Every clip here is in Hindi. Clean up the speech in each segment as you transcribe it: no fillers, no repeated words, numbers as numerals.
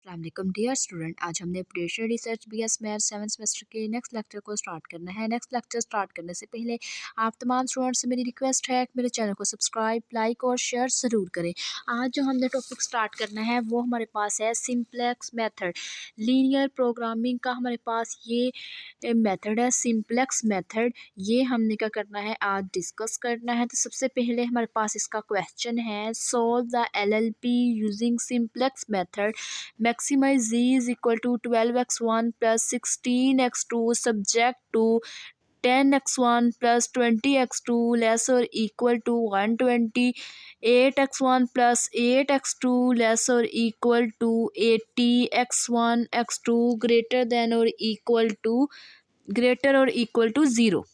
अस्सलाम डियर स्टूडेंट, आज हमने operation research BS math 7th semester के नेक्स्ट लेक्चर को स्टार्ट करना है। नेक्स्ट लेक्चर स्टार्ट करने से पहले आप तमाम स्टूडेंट्स से मेरी रिक्वेस्ट है कि मेरे चैनल को सब्सक्राइब, लाइक और शेयर ज़रूर करें। आज जो हमने टॉपिक स्टार्ट करना है वो हमारे पास है सिंप्लेक्स मेथड। लीनियर प्रोग्रामिंग का हमारे पास ये मेथड है सिंप्लेक्स मेथड। ये हमने क्या करना है, आज डिस्कस करना है। तो सबसे पहले हमारे पास इसका क्वेश्चन है, solve the LLP using simplex method. Maximize z is equal to 12x1 plus 16x2 subject to 10x1 plus 20x2 less or equal to 120, 8x1 plus 8x2 less or equal to 80, x1 x2 greater or equal to 0।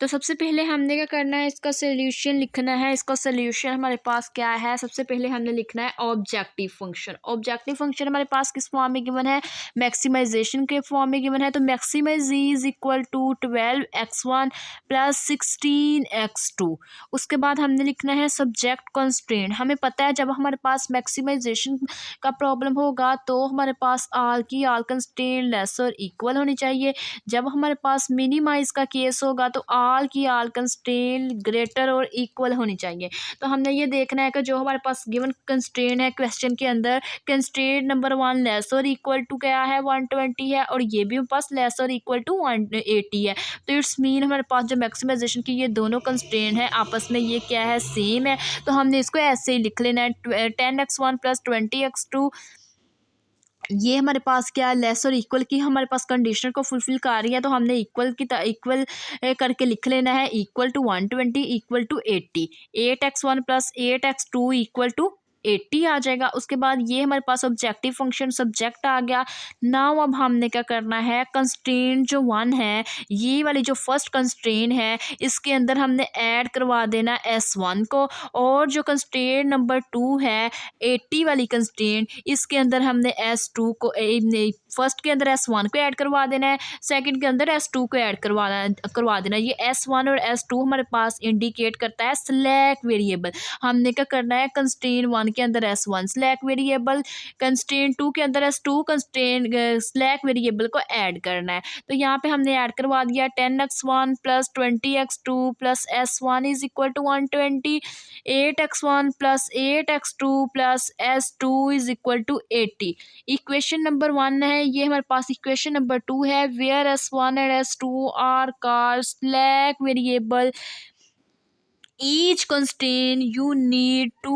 तो सबसे पहले हमने क्या करना है, इसका सोल्यूशन लिखना है। इसका सोल्यूशन हमारे पास क्या है, सबसे पहले हमने लिखना है ऑब्जेक्टिव फंक्शन। ऑब्जेक्टिव फंक्शन हमारे पास किस फॉर्म में गिवन है, मैक्सिमाइजेशन के फॉर्म में गिवन है। तो maximize z is equal to 12x1 plus 16x2। उसके बाद हमने लिखना है सब्जेक्ट कंस्ट्रेंट। हमें पता है जब हमारे पास मैक्सिमाइजेशन का प्रॉब्लम होगा तो हमारे पास आल कंस्ट्रेंट लेस और इक्वल होनी चाहिए। जब हमारे पास मिनिमाइज का केस होगा तो आल कंस्ट्रेंट ग्रेटर और इक्वल होनी चाहिए। तो हमने ये देखना है कि जो हमारे पास गिवन कंस्ट्रेंट है क्वेश्चन के अंदर, कंस्ट्रेंट नंबर 1 लेस और इक्वल टू क्या है, 120 है, और ये भी हमारे पास लेस और इक्वल टू 180 है। तो इट्स मीन हमारे पास जो मैक्सिमाइजेशन की ये दोनों कंस्ट्रेंट है आपस में ये क्या है, सेम है। तो हमने इसको ऐसे ही लिख लेना है, 10x1 प्लस 20x2। ये हमारे पास क्या लेस और इक्वल की हमारे पास कंडीशन को फुलफिल कर रही है। तो हमने इक्वल करके लिख लेना है, equal to 120 equal to 80, 8x1 plus 8x2 equal to 80 आ जाएगा। उसके बाद ये हमारे पास ऑब्जेक्टिव फंक्शन सब्जेक्ट आ गया। नाउ अब हमने क्या करना है, कंस्ट्रेंट जो 1 है, ये वाली जो फर्स्ट कंस्ट्रेंट है, इसके अंदर हमने ऐड करवा देना S1 को, और जो कंस्ट्रेंट नंबर 2 है 80 वाली कंस्ट्रेंट, इसके अंदर हमने S2 को फर्स्ट के अंदर S1 को ऐड करवा देना है, सेकंड के अंदर S2 को ऐड करवा देना है। ये S1 और S2 हमारे पास इंडिकेट करता है स्लैक वेरिएबल। हमने क्या करना है, कंस्ट्रेंट 1 के अंदर S1 स्लैक वेरिएबल, कंस्ट्रेंट 2 के अंदर S2 कंस्ट्रेंट स्लैक वेरिएबल को ऐड करना है। तो यहाँ पे हमने ऐड करवा दिया 10x1 plus 20x2 plus S1 is equal to 120, 8x1 plus 8x2 plus S2 is equal to 80। Equation number 1 है, ये हमारे पास इक्वेशन नंबर 2 है, where S1 and S2 are called slack variable. Each constraint you need to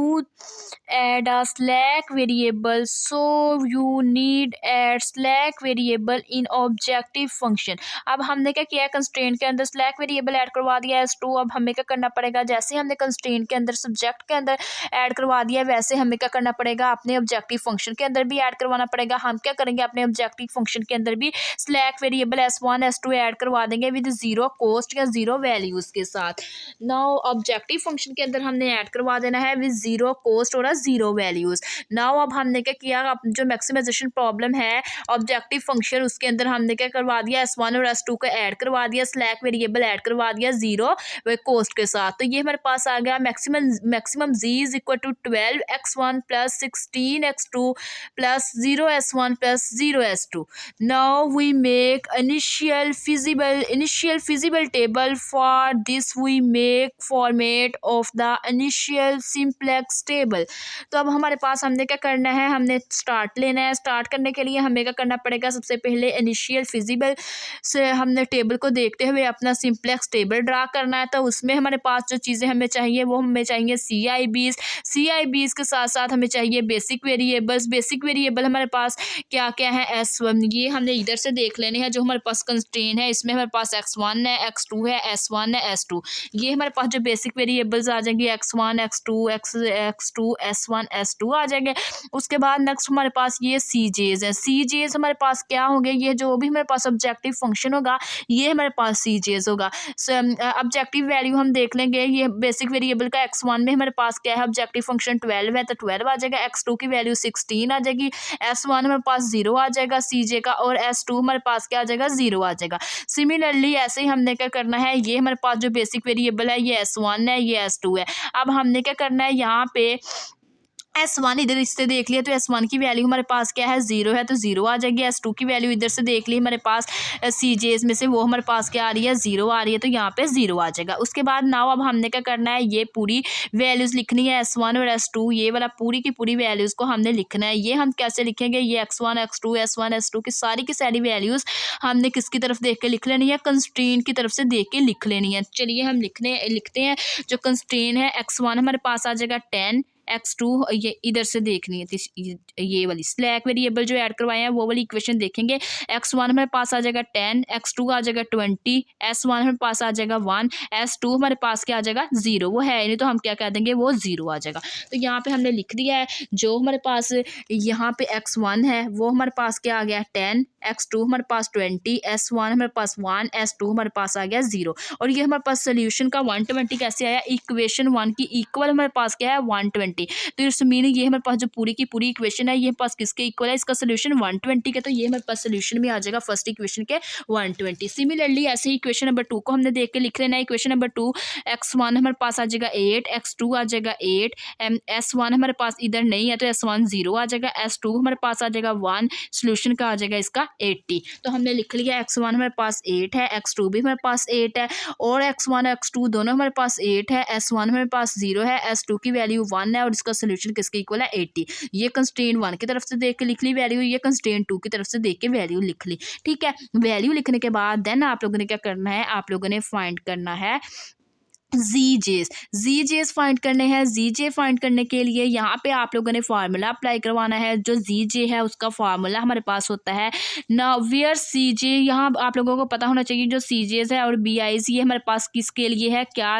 add a slack variable, so you need add slack variable in objective function। अब हमने क्या किया है, कंस्ट्रेंट के अंदर स्लैक वेरिएबल ऐड करवा दिया S2। अब हमें क्या करना पड़ेगा, जैसे हमने कंस्ट्रेंट के अंदर सब्जेक्ट के अंदर ऐड करवा दिया, वैसे हमें क्या करना पड़ेगा, अपने ऑब्जेक्टिव फंक्शन के अंदर भी ऐड करवाना पड़ेगा। हम क्या करेंगे, अपने ऑब्जेक्टिव फंक्शन के अंदर भी slack variable S1 S2 add करवा देंगे विद जीरो कॉस्ट या जीरो वैल्यूज के साथ। नाउ ऑब्जेक्टिव फंक्शन के अंदर हमने ऐड करवा देना है विद जीरो कॉस्ट और जीरो वैल्यूज। नाउ अब हमने क्या किया, जो मैक्सिमाइजेशन प्रॉब्लम है ऑब्जेक्टिव फंक्शन, उसके अंदर हमने क्या करवा दिया, S1 और S2 को ऐड करवा दिया, स्लैक वेरिएबल ऐड करवा दिया जीरो कॉस्ट के साथ। तो ये हमारे पास आ गया maximum z is equal to 12x1 plus 16x2 plus 0s1 plus 0s2। Now we make initial feasible table. For this we make format of the initial simplex table. तो अब हमारे पास हमने क्या करना है, हमने स्टार्ट लेना है। स्टार्ट करने के लिए हमें क्या करना पड़ेगा, सबसे पहले इनिशियल फिजिबल से हमने टेबल को देखते हुए अपना सिंप्लेक्स टेबल ड्रा करना है। तो उसमें हमारे पास जो चीज़ें हमें चाहिए वो हमें चाहिए CIBs के साथ साथ हमें चाहिए बेसिक वेरिएबल हमारे पास क्या क्या है, S1, ये हमने इधर से देख लेने हैं। जो हमारे पास कंस्ट्रेंट है इसमें हमारे पास X1 है, X2 है, S1 है, S2। ये हमारे पास जो बेसिक वेरिएबल्स आ जाएंगे, X1 X2 S1 S2 आ जाएंगे। उसके बाद नेक्स्ट हमारे पास ये CJs है। CJs हमारे पास क्या होंगे, ये जो भी हमारे पास ऑब्जेक्टिव फंक्शन होगा ये हमारे पास CJs होगा। ऑब्जेक्टिव वैल्यू हम देख लेंगे, ये बेसिक वेरिएबल का X1 में हमारे पास क्या है, ऑब्जेक्टिव फंक्शन 12 है तो 12 आ जाएगा, X2 की वैल्यू 16 आ जाएगी, S1 हमारे पास 0 आ जाएगा CJ का, और S2 हमारे पास क्या आ जाएगा, 0 आ जाएगा। सिमिलरली ऐसे ही हमने क्या करना है, ये हमारे पास जो बेसिक वेरिएबल है ये S1 है, ये S2 है। अब हमने क्या करना है, यहाँ पे S1 इधर इससे देख लिया तो S1 की वैल्यू हमारे पास क्या है 0 है तो 0 आ जाएगी। S2 की वैल्यू इधर से देख ली हमारे पास CJs में से वो हमारे पास क्या आ रही है 0 आ रही है तो यहाँ पे 0 आ जाएगा। उसके बाद नाउ अब हमने क्या करना है ये पूरी वैल्यूज़ लिखनी है S1 और S2 ये वाला पूरी की पूरी वैल्यूज़ को हमने लिखना है। ये हम कैसे लिखेंगे ये X1 X2 S1 S2 की सारी वैल्यूज़ हमने किसकी तरफ देख के लिख लेनी है कंस्ट्रेंट की तरफ से देख के लिख लेनी है। चलिए हम लिखते हैं जो कंस्ट्रेंट है X1 हमारे पास आ जाएगा 10 X2 ये इधर से देखनी है ये वाली स्लैक वेरिएबल जो ऐड करवाए हैं वो वाली इक्वेशन देखेंगे। X1 हमारे पास आ जाएगा 10 X2 आ जाएगा 20 S1 हमारे पास आ जाएगा 1 S2 हमारे पास क्या आ जाएगा 0 वो है नहीं तो हम क्या कह देंगे वो 0 आ जाएगा। तो यहाँ पे हमने लिख दिया है जो हमारे पास यहाँ पे X1 है वो हमारे पास क्या आ गया 10 X2 हमारे पास 20 S1 हमारे पास 1 S2 हमारे पास आ गया 0 और ये हमारे पास सोल्यूशन का 120 कैसे आया इक्वेशन 1 की इक्वल हमारे पास क्या है 120 तो इस मीन ये हमारे पास जो पूरी की पूरी इक्वेशन है ये हमारे पास किसके इक्वल है इसका सोल्यूशन 120 के तो ये हमारे पास सोल्यूशन में आ जाएगा फर्स्ट इक्वेशन के 120। सिमिलरली ऐसे ही इक्वेशन नंबर 2 को हमने देख के लिख लेना है। इक्वेशन नंबर 2 X1 हमारे पास आ जाएगा 8 X2 आ जाएगा 8 S1 हमारे पास इधर नहीं है तो S1 0 आ जाएगा S2 हमारे पास आ जाएगा 1 सोल्यूशन का आ जाएगा इसका 80। तो हमने लिख लिया X1 हमारे पास 8 है X2 भी हमारे पास 8 है और X1 X2 दोनों हमारे पास 8 है S1 हमारे पास 0 है S2 की वैल्यू 1 है और इसका सोल्यूशन किसके इक्वल है 80। ये कंस्ट्रेंट 1 की तरफ से देख के लिख ली वैल्यू ये कंस्ट्रेंट 2 की तरफ से देख के वैल्यू लिख ली। ठीक है वैल्यू लिखने के बाद देन आप लोगों ने क्या करना है आप लोगों ने फाइंड करना है जीजेस फाइंड करने हैं। जीजे फाइंड करने के लिए यहाँ पे आप लोगों ने फार्मूला अप्लाई करवाना है। जो जीजे है उसका फार्मूला हमारे पास होता है ना वेयर सीजे यहाँ आप लोगों को पता होना चाहिए जो सीजेस है और बीआईज ये हमारे पास किसके लिए है क्या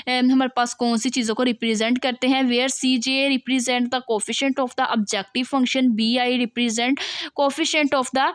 हमारे पास कौन सी चीज़ों को रिप्रेजेंट करते हैं। Where CJ represent the coefficient of the objective function BI represent coefficient of the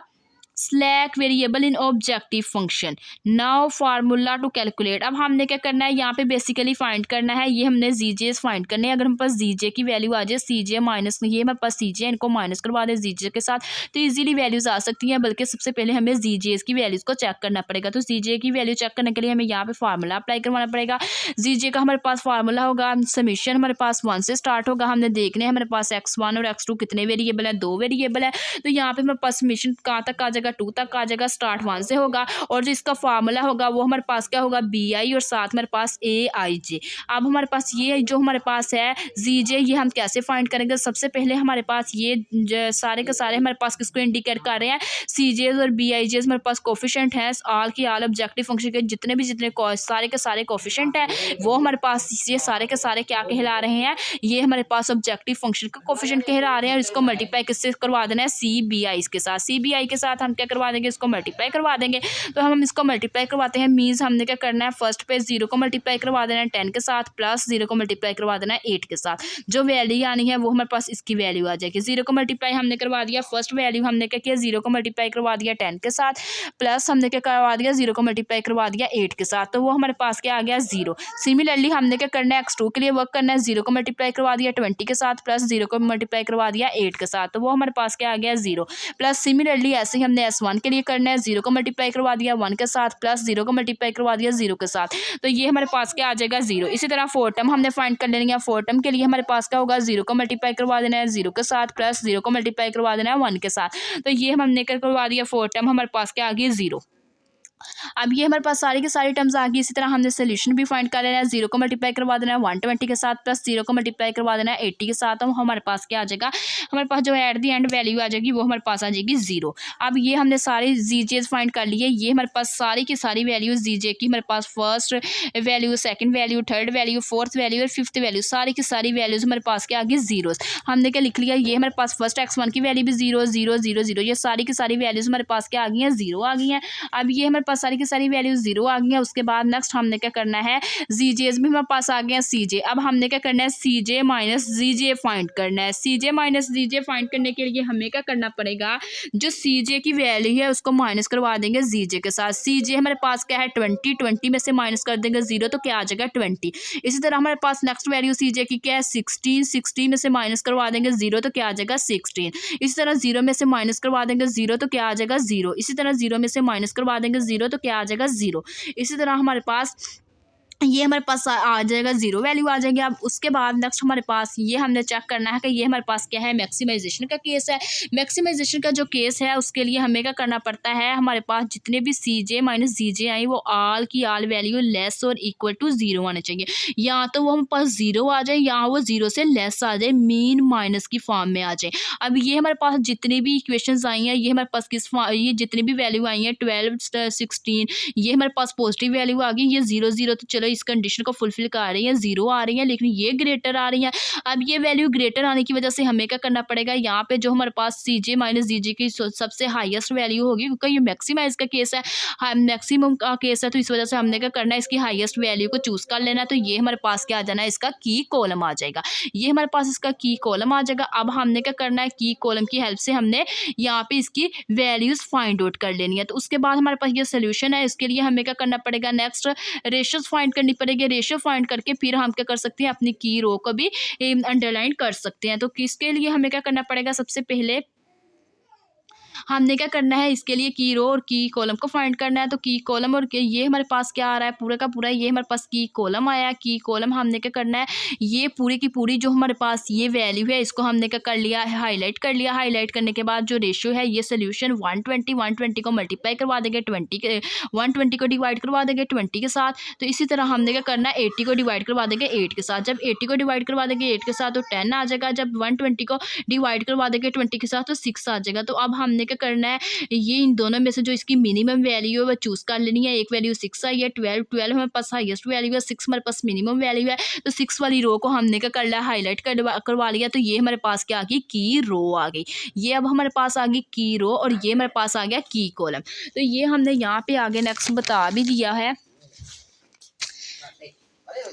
slack variable in objective function. Now formula to calculate अब हमने क्या करना है यहाँ पे बेसिकली फाइंड करना है ये हमने जीजेस फाइंड करने हैं। अगर हम पास जीजे की वैल्यू आ जाए सीजे माइनस ये हमारे पास सीजे इनको माइनस करवा दें जीजे के साथ तो इजीली वैल्यूज आ सकती हैं बल्कि सबसे पहले हमें जीजेस की वैल्यूज को चेक करना पड़ेगा। तो जीजे की वैल्यू चेक करने के लिए हमें यहाँ पे फार्मूला अप्लाई करवाना पड़ेगा। जीजे का हमारे पास फार्मूला होगा समीशन हमारे पास 1 से स्टार्ट होगा। हमने देखने हमारे पास X1 और X2 कितने वेरिएबल है 2 वेरिएबल है तो यहाँ पे हमारे पास समीशन कहाँ तक आ जाएगा 2 तक आ जाएगा। स्टार्ट 1 से होगा और जो इसका फार्मूला होगा वो हमारे पास क्या होगा BI और साथ हमारे पास AIJ। अब हमारे पास ये जो हमारे पास है जीजे ये हम कैसे फाइंड करेंगे सबसे पहले हमारे पास ये सारे के सारे हमारे पास किसको इंडिकेट कर रहे हैं सीजेस और BIJs हमारे पास कोफिशिएंट है ऑल की ऑल ऑब्जेक्टिव फंक्शन के जितने सारे के सारे कोफिशिएंट है वो हमारे पास ये सारे के सारे क्या कहला रहे हैं ये हमारे पास ऑब्जेक्टिव फंक्शन के कोफिशिएंट कहला रहे हैं और इसको मल्टीप्लाई किससे करवा देना है CBI के साथ। CBI के साथ हम क्या करवा देंगे इसको मल्टीप्लाई करवा देंगे। तो हम इसको मल्टीप्लाई करवाते हैं मीन्स हमने क्या करना है फर्स्ट पे 0 को मल्टीप्लाई करवा देना है 10 के साथ प्लस 0 को मल्टीप्लाई करवा देना है 8 के साथ। जो वैल्यू आनी है वो हमारे पास इसकी वैल्यू आ जाएगी। 0 को मल्टीप्लाई हमने करवा दिया फर्स्ट वैल्यू हमने क्या किया 0 को मल्टीप्लाई करवा दिया 10 के साथ प्लस हमने क्या करवा दिया 0 को मल्टीप्लाई करवा दिया 8 के साथ तो वो हमारे पास क्या आ गया 0। सिमिलरली हमने क्या करना है X2 के लिए वर्क करना है 0 को मल्टीप्लाई करवा दिया 20 के साथ प्लस 0 को मल्टीप्लाई करवा दिया 8 के साथ तो वो हमारे पास क्या आ गया 0 प्लस सिमिलरली ऐसे ही हमने S1 के लिए करना है 0 को मल्टीप्लाई करवा दिया 1 के साथ प्लस 0 को मल्टीप्लाई करवा दिया 0 के साथ तो ये हमारे पास क्या आ जाएगा 0। इसी तरह 4 टर्म हमने फाइंड कर लेनी है 4 टर्म के लिए हमारे पास क्या होगा 0 को मल्टीप्लाई करवा देना है 0 के साथ प्लस 0 को मल्टीप्लाई करवा देना है 1 के साथ तो ये हमने करवा दिया 4 टर्म हमारे पास क्या आ गई 0। अब ये हमारे पास सारी की सारी टर्म्स आ गई। इसी तरह हमने सोल्यूशन भी फाइंड कर लेना है 0 को मल्टीप्लाई करवा देना है 120 के साथ प्लस 0 को मल्टीप्लाई करवा देना है 80 के साथ तो हमारे पास क्या आ जाएगा हमारे पास जो एट द एंड वैल्यू आ जाएगी वो हमारे पास आ जाएगी 0। अब ये हमने सारी जीजेस फाइंड कर लिए ये हमारे पास सारी की सारी वैल्यूज जीजे की हमारे पास first value second value third value fourth value और फिफ्थ वैल्यू सारी की सारी वैल्यूज हमारे पास क्या आ गई जीरोस। हमने क्या लिख लिया ये हमारे पास फर्स्ट X1 की वैल्यू भी 0 0 0 0 ये सारी की सारी वैल्यूज हमारे पास क्या आ गई हैं 0 आ गई हैं। अब ये हमारे पास सारी की सारी वैल्यू 0 आ गई है। उसके बाद नेक्स्ट हमने क्या करना है जीजेस भी हमारे पास आ गए हैं सीजे। अब हमने क्या करना है सीजे माइनस जीजे फाइंड करना है। सीजे माइनस जीजे फाइंड करने के लिए हमें क्या करना पड़ेगा जो सीजे की वैल्यू है उसको माइनस करवा देंगे जीजे के साथ। सीजे हमारे पास क्या है 20 में से माइनस कर देंगे 0 तो क्या आ जाएगा 20। इसी तरह हमारे पास नेक्स्ट वैल्यू सीजे की क्या है 16 में से माइनस करवा देंगे 0 तो क्या आ जाएगा 16। इसी तरह 0 में से माइनस करवा देंगे 0 तो क्या आ जाएगा 0। इसी तरह 0 में से माइनस करवा देंगे 0 तो क्या आ जाएगा 0। इसी तरह हमारे पास ये हमारे पास आ जाएगा, ज़ीरो वैल्यू आ जाएगी। अब उसके बाद नेक्स्ट हमारे पास ये हमने चेक करना है कि ये हमारे पास क्या है, मैक्सिमाइजेशन का केस है। मैक्सिमाइजेशन का जो केस है उसके लिए हमें क्या करना पड़ता है, हमारे पास जितने भी सी जे माइनस जी जे आई वो आल की आल वैल्यू लेस और इक्वल टू ज़ीरो आने चाहिए। या तो वो हमारे पास ज़ीरो आ जाए या वो ज़ीरो से लेस आ जाए, मीन माइनस की फॉर्म में आ जाए। अब ये हमारे पास जितनी भी इक्वेशंस आई हैं ये हमारे पास ये जितनी भी वैल्यू आई हैं 12 16 ये हमारे पास पॉजिटिव वैल्यू आ गई। ये 0 0 तो चलो इस कंडीशन को फुलफिल कर रही है, 0 आ रही है, लेकिन ये ग्रेटर आ रही है। अब ये वैल्यू ग्रेटर आने की वजह से हमें क्या करना पड़ेगा, यहाँ पे जो हमारे पास सी जे माइनस जी जे की सबसे हाईएस्ट वैल्यू होगी, क्योंकि ये मैक्सिमाइज का केस है, मैक्सिमम का केस है, तो इस वजह से हमने क्या करना है, इसकी हाईएस्ट वैल्यू को चूज कर लेना। तो ये हमारे पास क्या आ जाना है, इसका की कॉलम आ जाएगा। ये हमारे पास इसका की कॉलम आ जाएगा। अब हमने क्या करना है, की कॉलम की हेल्प से हमने यहाँ पे इसकी वैल्यूज फाइंड आउट कर लेनी है। तो उसके बाद हमारे पास ये सोल्यूशन है, इसके लिए हमें क्या करना पड़ेगा, नेक्स्ट रेशियोज फाइंड करनी पड़ेगी। रेशियो फाइंड करके फिर हम क्या कर सकते हैं, अपनी की रो को भी अंडरलाइन कर सकते हैं। तो किसके लिए हमें क्या करना पड़ेगा, सबसे पहले हमने क्या करना है, इसके लिए की रो और की कॉलम को फाइंड करना है। तो की कॉलम और ये हमारे पास क्या आ रहा है, पूरा का पूरा ये हमारे पास की कॉलम आया। की कॉलम हमने क्या करना है, ये पूरी की पूरी जो हमारे पास ये वैल्यू है इसको हमने क्या कर लिया है, हाईलाइट कर लिया। हाईलाइट करने के बाद जो रेशियो है ये सोल्यूशन 120 को मल्टीप्लाई करवा देंगे 20 के, 120 को डिवाइड करवा देंगे 20 के साथ। तो इसी तरह हमने क्या करना है, 80 को डिवाइड करवा देंगे 8 के साथ। जब 80 को डिवाइड करवा देंगे 8 के साथ तो 10 आ जाएगा। जब 120 को डिवाइड करवा देंगे 20 के साथ तो 6 आ जाएगा। तो अब हमने क्या करना है, ये इन दोनों में से जो इसकी मिनिमम वैल्यू है वो चूज कर लेनी है। एक वैल्यू 6 आई है, 12 हमारे पास हाईएस्ट वैल्यू है, 6 हमारे पास मिनिमम वैल्यू है। तो 6 वाली रो को हमने क्या कर लिया, हाईलाइट करवा लिया। तो ये हमारे पास क्या आ गई, की रो आ गई। ये अब हमारे पास आ गई की रो और ये हमारे पास आ गया की कॉलम। तो ये हमने यहाँ पे आगे नेक्स्ट बता भी दिया है।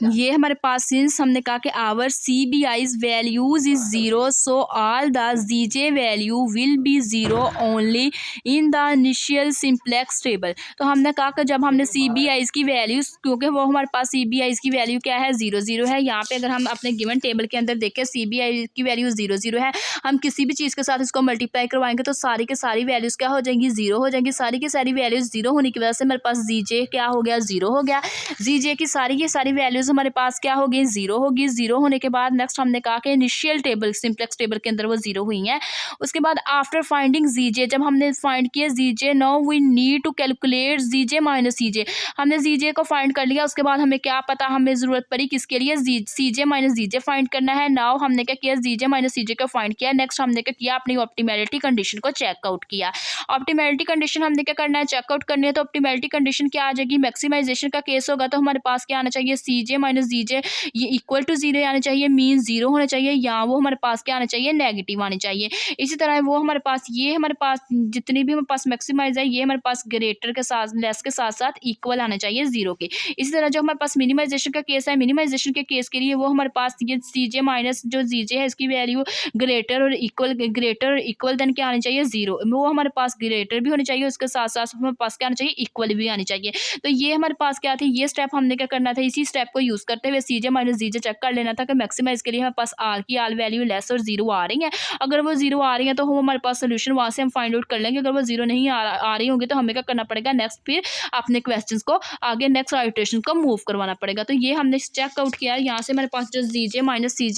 ये हमारे पास सिंस हमने कहा कि our C B I's values is zero, so all the G J value will be zero only in the initial simplex table. तो हमने कहा कि जब हमने सी बी आईज की वैल्यूज, क्योंकि वो हमारे पास सी बी आईज की वैल्यू क्या है, 0 0 है। यहाँ पे अगर हम अपने गिवन टेबल के अंदर देखें सी बी आई की वैल्यू 0 0 है, हम किसी भी चीज़ के साथ इसको मल्टीप्लाई करवाएंगे तो सारी की सारी वैल्यूज क्या हो जाएंगी, 0 हो जाएंगी। सारी की सारी वैल्यूज 0 होने की वजह से हमारे पास जी जे क्या हो गया, 0 हो गया। जी जे की सारी वैल्यूज हमारे पास क्या होगी, 0 होगी। 0 होने के बाद नेक्स्ट हमने कहा कि इनिशियल टेबल सिंप्लेक्स टेबल के अंदर वो 0 हुई हैं। उसके बाद आफ्टर फाइंडिंग जी जे, जब हमने फाइंड किया G J, now we need to calculate G J minus C J. हमने जी जे को फाइंड कर लिया। उसके बाद हमें क्या पता, हमें ज़रूरत पड़ी किसके लिए, सी जे माइनस जी जे फाइंड करना है। नाउ हमने क्या किया, जी जे माइनस सी जे को फाइंड किया। नेक्स्ट हमने क्या किया, अपनी ऑप्टिमैलिटी कंडीशन को चेकआउट किया। ऑप्टिमैलिटी कंडीशन हमने क्या करना है, चेकआउट करनी है। तो ऑप्टिमैलिटी कंडीशन क्या आ जाएगी, मैक्सिमाइजेशन का केस होगा तो हमारे पास क्या आना चाहिए, सी जे माइनस जी जे ये इक्वल टू 0 आना चाहिए, मीन 0 होना चाहिए, या वो हमारे पास क्या आना चाहिए, नेगेटिव आनी चाहिए। इसी तरह वो हमारे पास ये हमारे पास जितनी भी हमारे पास मैक्सिमाइज है ये हमारे पास ग्रेटर के साथ लेस के साथ साथ इक्वल आना चाहिए 0 के। इसी तरह जो हमारे पास मिनिमाइजेशन का केस है, मिनिमाइजेशन के केस के लिए वो हमारे पास ये सी जे माइनस जो जी जे है इसकी वैल्यू ग्रेटर और इक्वल देन क्या आनी चाहिए, 0। वो हमारे पास ग्रेटर भी होनी चाहिए, उसके साथ साथ हमारे पास क्या आना चाहिए, इक्वल भी आनी चाहिए। तो ये हमारे पास क्या थी, ये स्टेप हमने क्या करना था, इसी स्टेप को यूज करते हुए सी जे माइनस जी जे चेक कर लेना था कि मैक्सिमाइज के लिए हमारे पास आर की आल वैल्यू लेस और 0 आ रही है। अगर वो 0 आ रही है तो हम हमारे पास सोल्यूशन वहां से हम फाइंड आउट कर लेंगे। अगर वो 0 नहीं आ रही होंगी तो हमें क्या करना पड़ेगा, नेक्स्ट फिर अपने क्वेश्चंस को आगे नेक्स्ट आइटरेशन को मूव करवाना पड़ेगा। तो ये हमने चेकआउट किया है। यहाँ से हमारे पास जो जी जे माइनस सी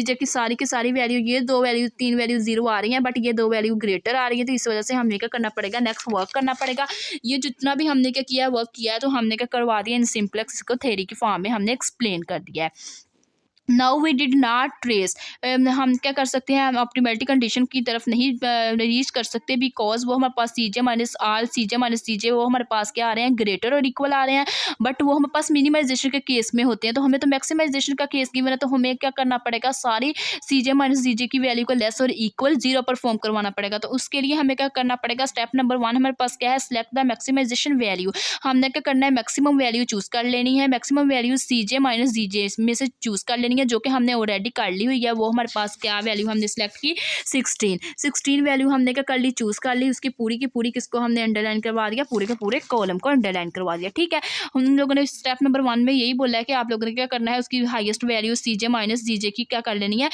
जे की सारी वैल्यू, ये तीन वैल्यू 0 आ रही है, बट ये 2 वैल्यू ग्रेटर आ रही है। तो इस वजह से हमें क्या करना पड़ेगा, नेक्स्ट वर्क करना पड़ेगा। ये जितना भी हमने क्या किया, वर्क किया है, तो हमने क्या करवा दिया, इन सिंप्लेक्स को थ्योरी की फॉर्म में हमने एक्सप्लेन कर दिया है। Now we did not trace, हम क्या कर सकते हैं, हम ऑप्टिमैलिटी कंडीशन की तरफ नहीं रीच कर सकते, बिकॉज वो हमारे पास सी जे माइनस सी जे वो हमारे पास क्या आ रहे हैं, ग्रेटर और इक्वल आ रहे हैं, बट वो हमारे पास मिनिमाइजेशन के केस में होते हैं। तो हमें तो मैक्सिमाइजेशन का केस गिवन है, तो हमें क्या करना पड़ेगा, सारी सी जे माइनस सी जे की वैल्यू को लेस और इक्वल 0 पर फॉर्म करवाना पड़ेगा। तो उसके लिए हमें क्या करना पड़ेगा, स्टेप नंबर 1 हमारे पास क्या है, सिलेक्ट द मैक्सिमाइजेशन वैल्यू। हमने क्या करना है, मैक्सिमम वैल्यू चूज कर लेनी है। मैक्सिमम वैल्यू सी जे माइनस जी जे में से चूज कर लेनी है। है जो कि हमने ऑलरेडी कर ली हुई है। वो हमारे पास क्या वैल्यू हमने सेलेक्ट की 16 वैल्यू हमने क्या कर ली, चूज़ कर ली। उसकी पूरी की पूरी किसको हमने अंडरलाइन करवा दिया, पूरे के पूरे कॉलम को अंडरलाइन करवा दिया। ठीक है, हम लोगों ने स्टेप नंबर 1 में यही बोला है कि आप लोगों ने क्या करना है, उसकी highest value CJ minus DJ की क्या कर लेनी है,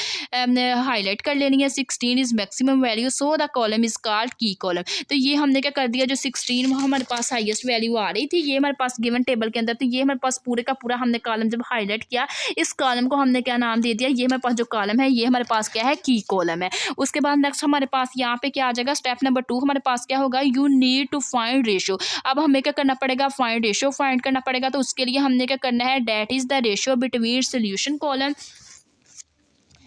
हाईलाइट कर लेनी है। 16 is maximum value so the column is called की कॉलम। तो ये हमने क्या कर दिया, जो 16 हमारे पास हाईएस्ट वैल्यू आ रही थी ये हमारे पास गिवन टेबल के अंदर, तो ये हमारे पास पूरे का पूरा हमने कॉलम जब हाईलाइट किया, इस कॉलम को हमने क्या नाम दे दिया, ये हमारे पास जो कॉलम है ये हमारे पास क्या है, की कॉलम है। उसके बाद नेक्स्ट हमारे पास यहाँ पे क्या आ जाएगा, स्टेप नंबर 2 हमारे पास क्या होगा, you need to find ratio. अब हमें क्या करना पड़ेगा, फाइंड रेशियो फाइंड करना पड़ेगा। तो उसके लिए हमने क्या करना है, that is the ratio between solution column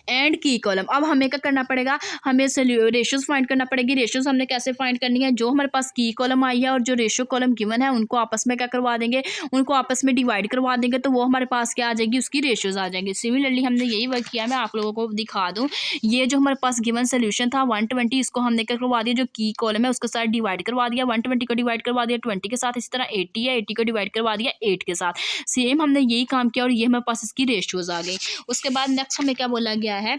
and key column. अब हमें क्या करना पड़ेगा, हमें रेशियोज फाइंड करना पड़ेगी। रेशियोज हमने कैसे फाइंड करनी है, जो हमारे पास की कॉलम आई है और जो रेशियो कॉलम गिवन है उनको आपस में क्या करवा देंगे, उनको आपस में डिवाइड करवा देंगे, तो वो हमारे पास क्या आ जाएगी, उसकी रेशियोज आ जाएंगी। सिमिलरली हमने यही वर्क किया, मैं आप लोगों को दिखा दूँ। ये जो हमारे पास गिवन सोल्यूशन था 120, इसको हमने क्या करवा दिया, जो की कॉलम है उसके साथ डिवाइड करवा दिया। 120 को डिवाइड करवा दिया 20 के साथ। इसी तरह 80 है, 80 को डिवाइड करवा दिया 8 के साथ। सेम हमने यही काम किया और ये हमारे पास इसकी रेशियोज आ गई। उसके बाद नेक्स्ट हमें क्या बोला गया है,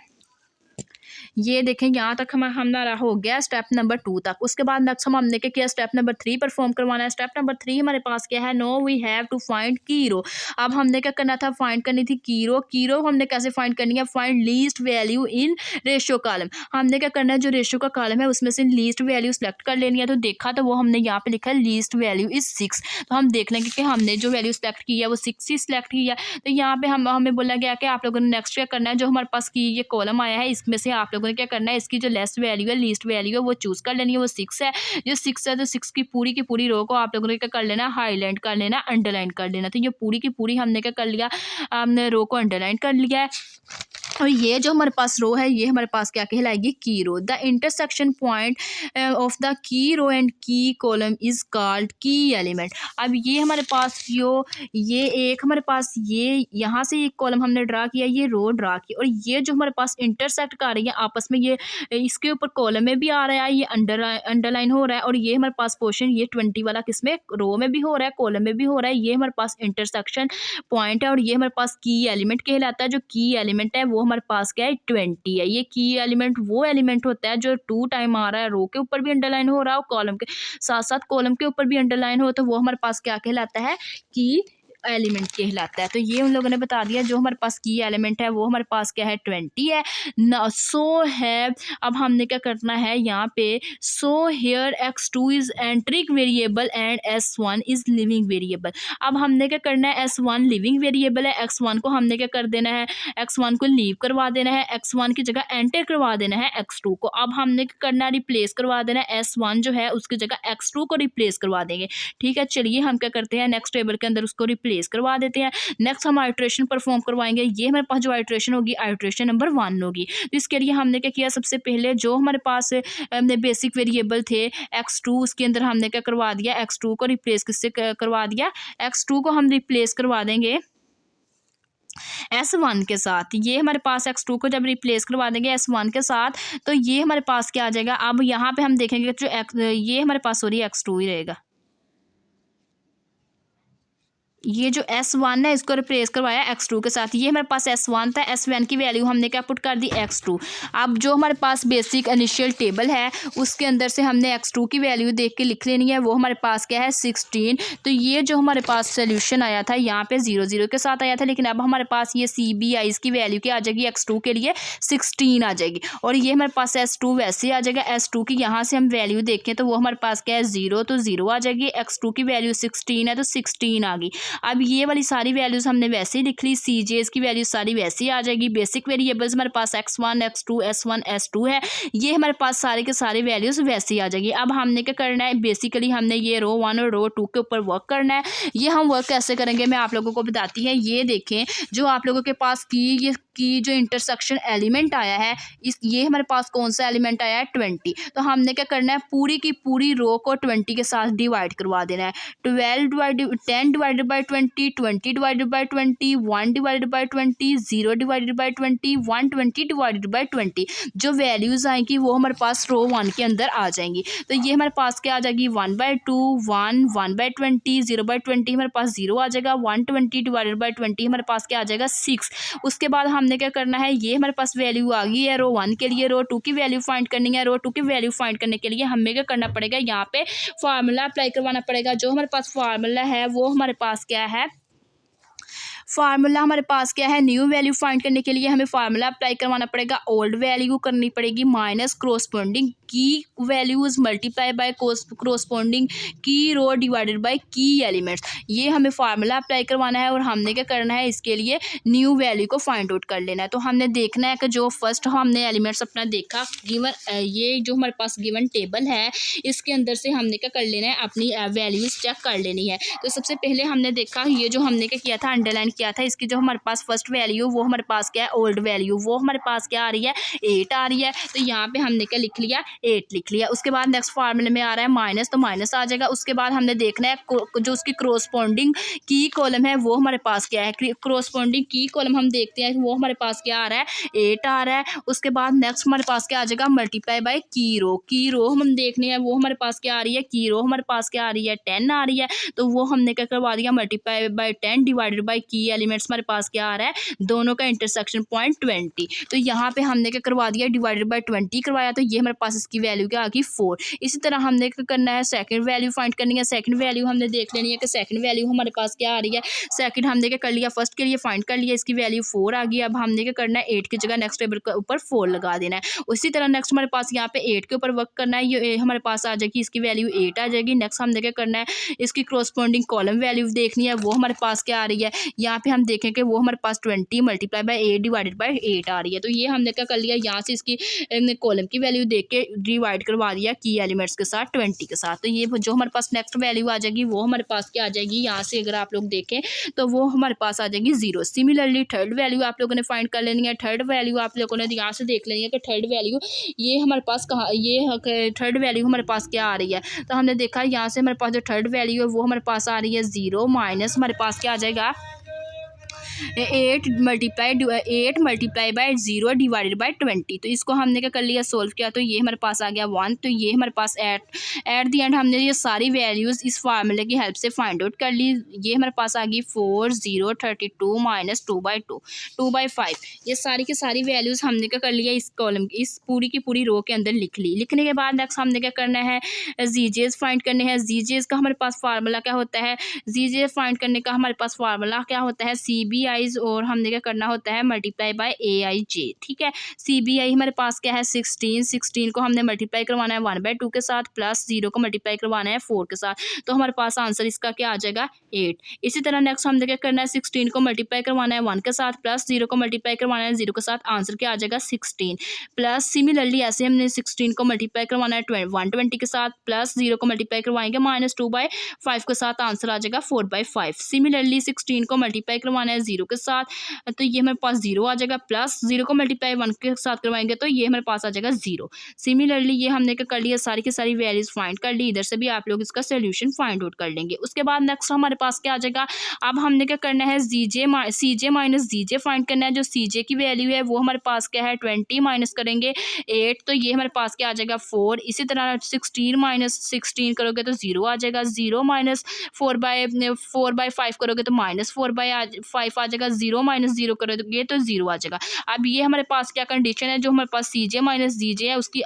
ये देखें यहाँ तक हमारा हो गया स्टेप नंबर 2 तक। उसके बाद नेक्स्ट हमने क्या किया, स्टेप नंबर 3 परफॉर्म करवाना है। स्टेप नंबर 3 हमारे पास क्या है, no we have to find key row. अब हमने क्या करना था, फाइंड करनी थी की रो। की रो हमने कैसे फाइंड करनी है, find least value in ratio column. हमने क्या करना है, जो रेशियो का कॉलम है उसमें से लीस्ट वैल्यू सेलेक्ट कर लेनी है। तो देखा तो वो हमने यहाँ पे लिखा है लीस्ट वैल्यू इज 6। तो हम देख लेंगे कि हमने जो वैल्यू सेलेक्ट की है वो 6 ही सेलेक्ट की है। तो यहाँ पे हमें बोला गया कि आप लोगों ने नेक्स्ट क्या करना है, जो हमारे पास की ये कॉलम आया है इसमें से आप लोगों ने क्या करना है, इसकी जो लेस वैल्यू है, लीस्ट वैल्यू है वो चूज कर लेनी है। वो 6 है, जो 6 है तो 6 की पूरी रो को आप लोगों ने क्या कर लेना, हाईलाइट कर लेना, अंडरलाइन कर लेना। तो ये पूरी की पूरी हमने क्या कर लिया, हमने रो को अंडरलाइन कर लिया है। और ये जो हमारे पास रो है ये हमारे पास क्या कहलाएगी, key row. The intersection point of the key row and key column is called key element. अब ये हमारे पास जो ये एक हमारे पास ये यहाँ से एक कॉलम हमने ड्रा किया, ये रो ड्रा की, और ये जो हमारे पास इंटरसेक्ट कर रही है आपस में, ये इसके ऊपर कॉलम में भी आ रहा है, ये अंडरलाइन हो रहा है, और ये हमारे पास पोर्शन ये 20 वाला किसमें, रो में भी हो रहा है, कॉलम में भी हो रहा है। ये हमारे पास इंटरसेक्शन पॉइंट है और ये हमारे पास की एलिमेंट कहलाता है। जो की एलिमेंट है वो हमारे पास क्या है, 20 है। ये की एलिमेंट वो एलिमेंट होता है जो 2 टाइम आ रहा है, रो के ऊपर भी अंडरलाइन हो रहा है और कॉलम के साथ साथ कॉलम के ऊपर भी अंडरलाइन हो, तो वो हमारे पास क्या कहलाता है, की एलिमेंट कहलाता है। तो ये उन लोगों ने बता दिया, जो हमारे पास की एलिमेंट है वो हमारे पास क्या है, 20 है। सो है, अब हमने क्या करना है यहाँ पे, so here x2 is एंट्रिक variable and s1 is leaving variable. अब हमने क्या करना है, s1 लिविंग वेरिएबल है, x1 को हमने क्या कर देना है, x1 को लीव करवा देना है, x1 की जगह एंटर करवा देना है x2 को। अब हमने क्या करना है, रिप्लेस करवा देना है, s1 जो है उसकी जगह x2 को रिप्लेस करवा देंगे। ठीक है, चलिए हम क्या करते हैं, नेक्स्ट टेबल के अंदर उसको रिप्लेस करवा देते हैं। नेक्स्ट हम आइट्रेशन परफॉर्म करवाएंगे। ये हमारे पास जो आइट्रेशन होगी, आइट्रेशन नंबर 1 होगी। तो इसके लिए हमने क्या किया, सबसे पहले जो हमारे पास बेसिक वेरिएबल थे x2, उसके अंदर हमने क्या करवा दिया, x2 को रिप्लेस किससे करवा दिया, x2 को हम रिप्लेस करवा देंगे S1 के साथ। ये हमारे पास x2 को जब रिप्लेस करवा देंगे S1 के साथ, तो ये हमारे पास क्या आ जाएगा, अब यहाँ पे हम देखेंगे जो ये हमारे पास सॉरी x2 ही रहेगा। ये जो S1 है इसको रिप्लेस करवाया x2 के साथ। ये हमारे पास S1 था, S1 की वैल्यू हमने क्या पुट कर दी, x2। अब जो हमारे पास बेसिक इनिशियल टेबल है उसके अंदर से हमने x2 की वैल्यू देख के लिख लेनी है। वो हमारे पास क्या है, 16। तो ये जो हमारे पास सोल्यूशन आया था यहाँ पे 0 0 के साथ आया था, लेकिन अब हमारे पास ये CBI की वैल्यू क्या आ जाएगी, x2 के लिए 16 आ जाएगी। और ये हमारे पास S2 वैसे आ जाएगा, S2 की यहाँ से हम वैल्यू देखें तो वो हमारे पास क्या है, 0, तो 0 आ जाएगी। x2 की वैल्यू 16 है तो 16 आ गई। अब ये वाली सारी वैल्यूज हमने वैसे ही लिख ली, CJs की वैल्यू सारी वैसे ही आ जाएगी। बेसिक वेरिएबल्स हमारे पास x1 x2 S1 S2 है, ये हमारे पास सारे के सारे वैल्यूज वैसे ही आ जाएगी। अब हमने क्या करना है, बेसिकली हमने ये रो 1 और रो 2 के ऊपर वर्क करना है। ये हम वर्क कैसे करेंगे मैं आप लोगों को बताती है। ये देखें, जो आप लोगों के पास की जो इंटरसेक्शन एलिमेंट आया है, ये हमारे पास कौन सा एलिमेंट आया है, 20। तो हमने क्या करना है, पूरी की पूरी रो को 20 के साथ डिवाइड करवा देना है। 10 divided by 20, 20 divided by 20, 1 divided by 20, 0 divided by 20, 120 divided by 20। जो वैल्यूज़ आएंगी वो हमारे पास रो 1 के अंदर आ जाएंगी। तो ये हमारे पास क्या आ जाएगी 1/2, 1, 1/20, 0/20 हमारे पास 0 आ जाएगा। 120 डिवाइडेड बाई 20 हमारे पास क्या आ जाएगा 6। उसके बाद हमने क्या करना है, ये हमारे पास वैल्यू आ गई है रो 1 के लिए। रो 2 की वैल्यू फाइंड करनी है। रो 2 की वैल्यू फाइंड करने के लिए हमें क्या करना पड़ेगा, यहाँ पे फार्मूला अप्लाई करवाना पड़ेगा। जो हमारे पास फार्मूला है वो हमारे पास क्या है, फार्मूला हमारे पास क्या है, न्यू वैल्यू फाइंड करने के लिए हमें फार्मूला अप्लाई करवाना पड़ेगा। ओल्ड वैल्यू करनी पड़ेगी माइनस क्रोस्पोंडिंग की वैल्यूज मल्टीप्लाई बाय क्रोस्पोंडिंग की रो डिवाइडेड बाय की एलिमेंट्स। ये हमें फार्मूला अप्लाई करवाना है और हमने क्या करना है, इसके लिए न्यू वैल्यू को फाइंड आउट कर लेना है। तो हमने देखना है कि जो फर्स्ट हमने एलिमेंट्स अपना देखा गिवन, ये जो हमारे पास गिवन टेबल है इसके अंदर से हमने क्या कर लेना है, अपनी वैल्यूज चेक कर लेनी है। तो सबसे पहले हमने देखा, ये जो हमने क्या किया था, अंडरलाइन किया था, इसकी जो हमारे पास फर्स्ट वैल्यू वो हमारे पास क्या है, ओल्ड वैल्यू, वो हमारे पास क्या आ रही है 8 आ रही है। तो यहाँ पे हमने क्या लिख लिया 8 लिख लिया। उसके बाद नेक्स्ट फार्मूले में आ रहा है माइनस, तो माइनस आ जाएगा। उसके बाद हमने देखना है जो उसकी क्रोस्पोंडिंग की कॉलम है वो हमारे पास क्या है, क्रोस्पोंडिंग की कॉलम हम देखते हैं वो हमारे पास क्या आ रहा है 8 आ रहा है। उसके बाद नेक्स्ट हमारे पास क्या आ जाएगा मल्टीप्लाई बाय की रो हम देखने हैं वो हमारे पास क्या आ रही है, की रो हमारे पास क्या आ रही है 10 आ रही है। तो वो हमने क्या करवा दिया मल्टीप्लाई बाय 10 डिवाइडेड बाय की एलिमेंट्स हमारे पास क्या आ रहा है, दोनों का इंटरसेक्शन पॉइंट 20। तो यहाँ पे हमने क्या करवा दिया डिवाइडेड बाय 20 करवाया। तो ये हमारे पास इसकी वैल्यू क्या आ गई 4। इसी तरह हमने क्या करना है, सेकंड वैल्यू फाइंड करनी है। सेकंड वैल्यू हमने देख लेनी है कि सेकंड वैल्यू हमारे पास क्या आ रही है। सेकंड हमने क्या कर लिया, फर्स्ट के लिए फाइंड कर लिया, इसकी वैल्यू 4 आ गई। अब हमने क्या करना है 8 की जगह नेक्स्ट टेबल के ऊपर 4 लगा देना है। उसी तरह नेक्स्ट हमारे पास यहाँ पे 8 के ऊपर वर्क करना है, ये हमारे पास आ जाएगी, इसकी वैल्यू 8 आ जाएगी। नेक्स्ट हमने क्या करना है, इसकी क्रोस्पोंडिंग कॉलम वैल्यू देखनी है, वो हमारे पास क्या आ रही है, यहाँ पे हम देखें कि वो हमारे पास 20 मल्टीप्लाई बाय 8 डिवाइडेड बाय 8 आ रही है। तो ये हमने क्या कर लिया, यहाँ से इसकी कॉलम की वैल्यू देख के डिवाइड करवा दिया की एलिमेंट्स के साथ 20 के साथ। तो ये जो हमारे पास नेक्स्ट वैल्यू आ जाएगी वो हमारे पास क्या आ जाएगी, यहाँ से अगर आप लोग देखें तो वो हमारे पास आ जाएगी 0। सिमिलरली थर्ड वैल्यू आप लोगों ने फाइंड कर लेनी है। थर्ड वैल्यू आप लोगों ने यहाँ से देख लेनी है कि थर्ड वैल्यू ये हमारे पास कहाँ, ये थर्ड वैल्यू हमारे पास क्या आ रही है। तो हमने देखा यहाँ से हमारे पास जो थर्ड वैल्यू है वो हमारे पास आ रही है 0 माइनस हमारे पास क्या आ जाएगा 8 मल्टीप्लाई बाय 0 डिवाइडेड बाय 20। तो इसको हमने क्या कर लिया, सोल्व किया, तो ये हमारे पास आ गया 1। तो ये हमारे पास एट दी एंड हमने ये सारी वैल्यूज़ इस फार्मूले की हेल्प से फाइंड आउट कर ली। ये हमारे पास आ गई 4, 0, 32 माइनस 2/2, 2/5। ये सारी की सारी वैल्यूज़ हमने क्या कर लिया, इस कॉलम इस पूरी की पूरी रो के अंदर लिख ली। लिखने के बाद नेक्स्ट हमने क्या करना है, जीजेस फाइंड करने हैं। जीजेस का हमारे पास फार्मूला क्या होता है, जीजेस फाइंड करने का हमारे पास फार्मूला क्या होता है, CBI और हमने क्या करना होता है मल्टीप्लाई बाय AIJ। ठीक है, CBI हमारे पास क्या है 16 को हमने मल्टीप्लाई करवाना है 1/2 के साथ, प्लस 0 को मल्टीप्लाई करवाना है 4 के साथ। तो हमारे पास आंसर इसका क्या आ जाएगा 8। इसी तरह नेक्स्ट हमने क्या करना है 16 को मल्टीप्लाई करवाना है 1 के साथ, प्लस 0 को मल्टीप्लाई करवाना है 0 के साथ, आंसर क्या आ जाएगा 16। प्लस सिमिलरली ऐसे हमने 16 को मल्टीप्लाई करवाना है 120 के साथ, प्लस 0 को मल्टीप्लाई करवाएंगे -2/5 के साथ, आंसर आ जाएगा 4/5। सिमिलरली 16 को मल्टीप्लाई करवाना है 0 के साथ, तो ये हमारे पास 0 आ जाएगा, प्लस 0 को मल्टीप्लाई 1 के साथ करवाएंगे तो ये हमारे पास आ जाएगा 0। सिमिलरली ये हमने क्या कर लिया, सारी की सारी वैल्यूज फाइंड कर ली। इधर से भी आप लोग इसका सोल्यूशन फाइंड आउट कर लेंगे। उसके बाद नेक्स्ट हमारे पास क्या आ जाएगा, अब हमने क्या करना है CJ माइनस जीजे फाइंड करना है। जो CJ की वैल्यू है वो हमारे पास क्या है 20 माइनस करेंगे 8, तो ये हमारे पास क्या आ जाएगा 4। इसी तरह 16 माइनस 16 करोगे तो 0 आ जाएगा। 0 माइनस 4/5 करोगे तो -4/5 आ जाएगा। 0 माइनस 0 करोगे तो 0 आ जाएगा। अब ये हमारे पास क्या कंडीशन है, जो हमारे पास CJ माइनस जीजे है उसकी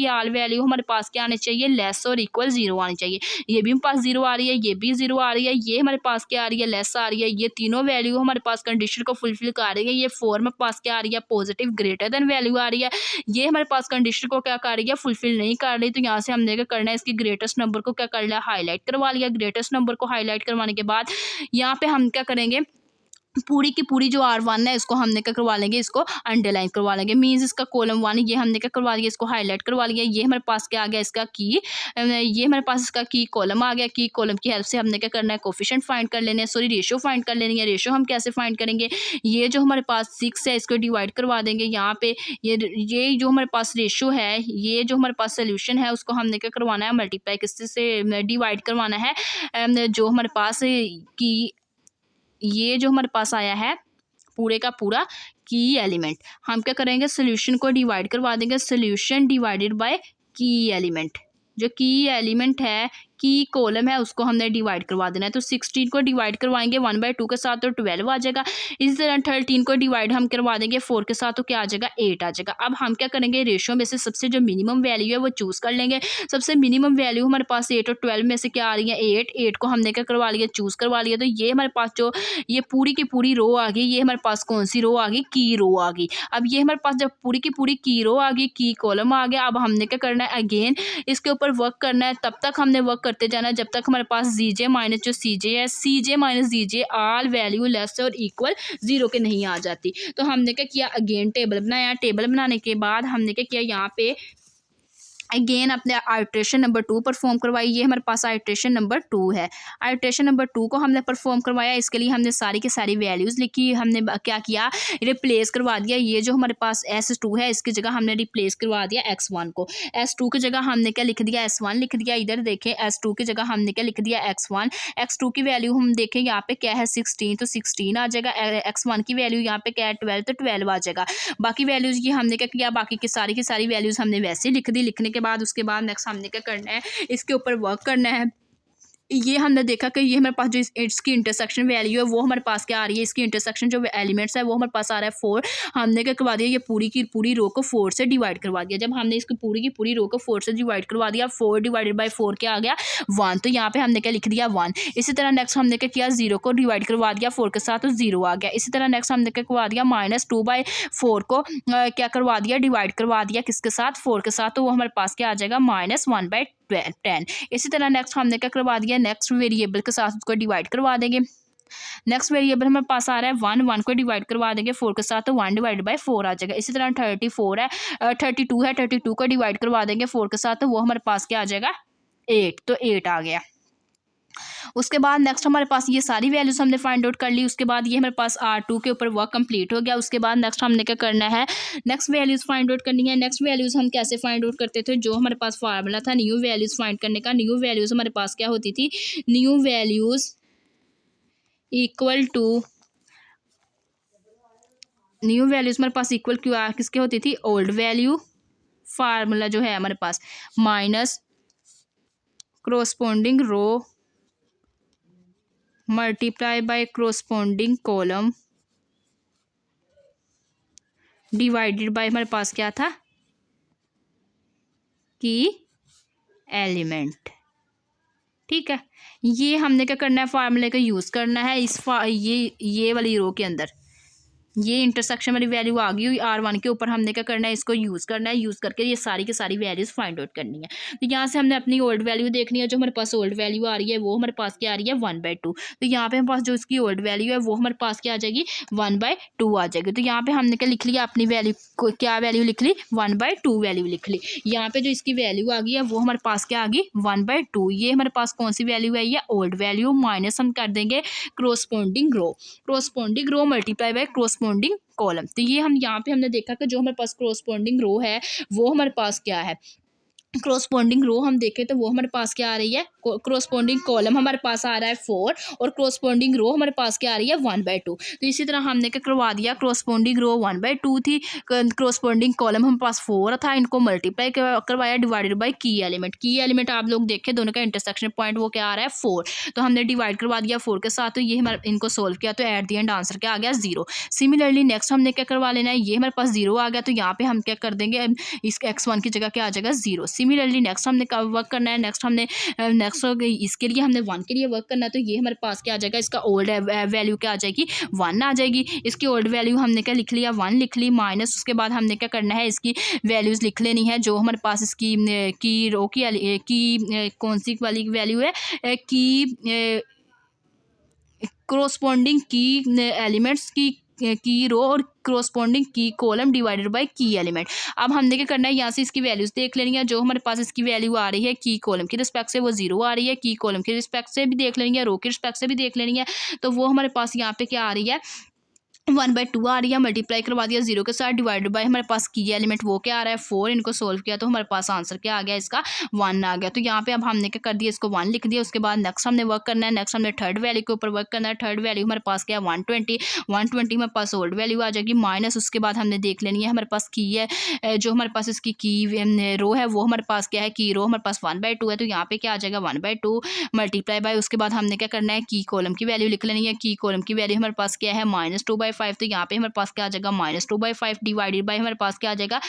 आल वैल्यू हमारे पास क्या आनी चाहिए, लेस और इक्वल 0 आनी चाहिए। ये भी हमारे पास 0 आ रही है, ये भी 0 आ रही है, ये हमारे पास क्या आ रही है लेस आ रही है। ये तीनों वैल्यू हमारे पास कंडीशन को फुलफिल कर रही है। ये 4 में पास क्या आ रही है, पॉजिटिव ग्रेटर देन वैल्यू आ रही है। ये हमारे पास कंडीशन को क्या कर रही है, फुलफिल नहीं कर रही। तो यहाँ से हमने क्या करना है, इसकी ग्रेटेस्ट नंबर को क्या कर लिया, हाईलाइट करवा लिया। ग्रेटेस्ट नंबर को हाईलाइट करवाने के बाद यहाँ पे हम क्या करेंगे, पूरी की पूरी जो R1 है इसको हमने क्या करवा लेंगे, इसको अंडरलाइन करवा लेंगे। मीन्स इसका कॉलम 1 ये हमने क्या करवा लिया, इसको हाईलाइट करवा लिया। ये हमारे पास क्या आ गया, इसका की, ये हमारे पास इसका की कॉलम आ गया। की कॉलम की हेल्प से हमने क्या करना है, कोफिशिएंट फाइंड कर लेने हैं, सॉरी रेशो फाइंड कर लेनी है। रेशो हम कैसे फाइंड करेंगे, ये जो हमारे पास 6 है इसको डिवाइड करवा देंगे यहाँ पे। ये जो हमारे पास रेशो है, ये जो हमारे पास सोल्यूशन है उसको हमने क्या करवाना है, मल्टीप्लाई किससे से डिवाइड करवाना है, जो हमारे पास की ये जो हमारे पास आया है पूरे का पूरा की एलिमेंट, हम क्या करेंगे सोल्यूशन को डिवाइड करवा देंगे, सोल्यूशन डिवाइडेड बाय की एलिमेंट। जो की एलिमेंट है, की कॉलम है, उसको हमने डिवाइड करवा देना है। तो 16 को डिवाइड करवाएंगे 1/2 के साथ तो 12 आ जाएगा। इसी तरह 13 को डिवाइड हम करवा देंगे 4 के साथ तो क्या आ जाएगा 8 आ जाएगा। अब हम क्या करेंगे रेशियो में से सबसे जो मिनिमम वैल्यू है वो चूज़ कर लेंगे। सबसे मिनिमम वैल्यू हमारे पास 8 और 12 में से क्या आ रही है 8 को हमने क्या करवा लिया चूज़ करवा लिया। तो ये हमारे पास जो ये पूरी की पूरी रो आ गई, ये हमारे पास कौन सी रो आ गई की रो आ गई। अब ये हमारे पास जब पूरी की पूरी की रो आ गई, की कॉलम आ गया, अब हमने क्या करना है अगेन इसके ऊपर वर्क करना है। तब तक हमने वर्क करते जाना है जब तक हमारे पास जी जे माइनस जो सी जे है, सी जे माइनस जी जे आल वैल्यू लेस और इक्वल 0 के नहीं आ जाती। तो हमने क्या किया अगेन टेबल बनाया। टेबल बनाने के बाद हमने क्या किया यहाँ पे अगेन अपने आइट्रेशन नंबर 2 परफॉर्म करवाई। ये हमारे पास आइट्रेशन नंबर 2 है। आइट्रेशन नंबर 2 को हमने परफॉर्म करवाया। इसके लिए हमने सारी की सारी वैल्यूज़ लिखी। हमने क्या किया रिप्लेस करवा दिया। ये जो हमारे पास S2 है इसकी जगह हमने रिप्लेस करवा दिया X1 को। S2 की जगह हमने क्या लिख दिया S1 लिख दिया। इधर देखें S2 की जगह हमने क्या लिख दिया X1। X2 की वैल्यू हम देखें यहाँ पे क्या है 16 तो 16 आ जाएगा। X1 की वैल्यू यहाँ पे क्या है 12 तो 12 आ जाएगा। बाकी वैल्यूज़ ये हमने क्या किया बाकी की सारी वैल्यूज़ हमने वैसे लिख दी। लिखने के बाद उसके बाद नेक्स्ट हमने क्या करना है इसके ऊपर वर्क करना है। ये हमने देखा कि ये हमारे पास जो इसकी इंटरसेक्शन वैल्यू है वो हमारे पास क्या आ रही है, इसकी इंटरसेक्शन जो एलिमेंट्स है वो हमारे पास आ रहा है 4। हमने क्या करवा दिया ये पूरी की पूरी रो को 4 से डिवाइड करवा दिया। जब हमने इसकी पूरी की पूरी रो को 4 से डिवाइड करवा दिया 4 डिवाइडेड बाय 4 क्या आ गया 1। तो यहाँ पे हमने क्या लिख दिया 1। इसी तरह नेक्स्ट हमने क्या किया 0 को डिवाइड करवा दिया 4 के साथ तो 0 आ गया। इसी तरह नेक्स्ट हमने क्या करवा दिया -2/4 को क्या करवा दिया डिवाइड करवा दिया किसके साथ 4 के साथ तो वो हमारे पास क्या आ जाएगा -1/10। इसी तरह नेक्स्ट हमने क्या करवा दिया नेक्स्ट वेरिएबल के साथ उसको डिवाइड करवा देंगे। नेक्स्ट वेरिएबल हमारे पास आ रहा है 1 को डिवाइड करवा देंगे 4 के साथ तो 1 डिवाइड बाय 4 आ जाएगा। इसी तरह 32 है 32 को डिवाइड करवा देंगे 4 के साथ तो वो हमारे पास क्या आ जाएगा 8 तो 8 आ गया। उसके बाद नेक्स्ट हमारे पास ये सारी वैल्यूज हमने फाइंड आउट कर ली। उसके बाद ये हमारे पास R2 के ऊपर वर्क कंप्लीट हो गया। उसके बाद नेक्स्ट हमने क्या करना है नेक्स्ट वैल्यूज फाइंड आउट करनी है। नेक्स्ट वैल्यूज हम कैसे फाइंड आउट करते थे, जो हमारे पास फार्मूला था न्यू वैल्यूज फाइंड करने का। न्यू वैल्यूज हमारे पास क्या होती थी, new values equal to new values हमारे पास इक्वल क्यों किसके होती थी ओल्ड वैल्यू। फार्मूला जो है हमारे पास minus corresponding row multiply by corresponding column divided by हमारे पास क्या था की एलिमेंट। ठीक है, ये हमने क्या करना है फार्मूले का यूज़ करना है ये वाली रो के अंदर। ये इंटरसेक्शन वाली वैल्यू आ गई हुई R1 के ऊपर हमने क्या करना है इसको यूज़ करना है। यूज़ करके ये सारी की सारी वैल्यूज़ फाइंड आउट करनी है। तो यहाँ से हमने अपनी ओल्ड वैल्यू देखनी है। जो हमारे पास ओल्ड वैल्यू आ रही है वो हमारे पास क्या आ रही है 1/2। तो यहाँ पे हमारे पास जो इसकी ओल्ड वैल्यू है वो हमारे पास क्या आ जाएगी 1/2 आ जाएगी। तो यहाँ पे हमने क्या लिख लिया अपनी वैल्यू को, क्या वैल्यू लिख ली 1/2 वैल्यू लिख ली। यहाँ पे जो इसकी वैल्यू आ गई है वो हमारे पास क्या आ गई 1/2। ये हमारे पास कौन सी वैल्यू है, ये ओल्ड वैल्यू माइनस हम कर देंगे क्रोस्पोंडिंग row multiply by corresponding column. तो ये हम यहाँ पे हमने देखा कि जो हमारे पास क्रोस्पोंडिंग रो है वो हमारे पास क्या है, क्रोस्पोंडिंग रो हम देखें तो वो हमारे पास क्या आ रही है, क्रोस्पोंडिंग कॉलम हमारे पास आ रहा है 4 और क्रोस्पोंडिंग रो हमारे पास क्या आ रही है 1/2। तो इसी तरह हमने क्या करवा दिया क्रोस्पोंडिंग रो 1/2 थी, क्रोस्पोंडिंग कॉलम हमारे पास 4 था, इनको मल्टीप्लाई करवाया डिवाइडेड बाय की एलिमेंट आप लोग देखें दोनों का इंटरसेक्शन पॉइंट वो क्या आ रहा है 4। तो हमने डिवाइड करवा दिया 4 के साथ तो ये हमारे इनको सोल्व किया तो एट द एंड आंसर क्या आ गया 0। सिमिलरली नेक्स्ट हमने क्या करवा लेना है, ये हमारे पास 0 आ गया तो यहाँ पे हम क्या कर देंगे इस X1 की जगह क्या आ जाएगा 0। सिमिलरली नेक्स्ट हमने वर्क करना है, नेक्स्ट इसके लिए हमने 1 के लिए वर्क करना है। तो ये हमारे पास क्या आ जाएगा, इसका ओल्ड वैल्यू क्या आ जाएगी 1 आ जाएगी। इसकी ओल्ड वैल्यू हमने क्या लिख लिया 1 लिख ली माइनस उसके बाद हमने क्या करना है इसकी वैल्यूज़ लिख लेनी है जो हमारे पास इसकी की रो की कौन सी वाली वैल्यू है की क्रोस्पोंडिंग की एलिमेंट्स की रो और क्रोस्पोंडिंग की कॉलम डिवाइडेड बाय की एलिमेंट। अब हमने क्या करना है यहाँ से इसकी वैल्यूज देख लेनी है। जो हमारे पास इसकी वैल्यू आ रही है की कॉलम की रिस्पेक्ट से वो 0 आ रही है, की कॉलम की रिस्पेक्ट से भी देख लेनी है, रो की रिस्पेक्ट से भी देख लेनी है। तो वो हमारे पास यहाँ पे क्या आ रही है 1/2 आ रही है, मल्टीप्लाई करवा दिया 0 के साथ, डिवाइडेड बाय हमारे पास की एलिमेंट वो क्या आ रहा है 4, इनको सोल्व किया तो हमारे पास आंसर क्या आ गया इसका 1 आ गया। तो यहाँ पे अब हमने क्या कर दिया, इसको 1 लिख दिया। उसके बाद नेक्स्ट हमने वर्क करना है, नेक्स्ट हमने थर्ड वैल्यू के ऊपर वर्क करना है। थर्ड वैल्यू हमारे पास क्या है 120 हमारे पास ओल्ड वैल्यू आ जाएगी, माइनस उसके बाद हमने देख लेनी है हमारे पास की है, जो हमारे पास इसकी की रो है वो हमारे पास क्या है, की रो हमारे पास 1/2 है, तो यहाँ पे क्या आ जाएगा 1/2 मल्टीप्लाई बाय, उसके बाद हमने क्या करना है की कॉलम की वैल्यू लिख लेनी है। की कॉलम की वैल्यू हमारे पास क्या है -2/5, तो यहाँ पे हमारे पास क्या आ जाएगा -2/5 डिवाइडेड बाय हमारे पास क्या आ जाएगा,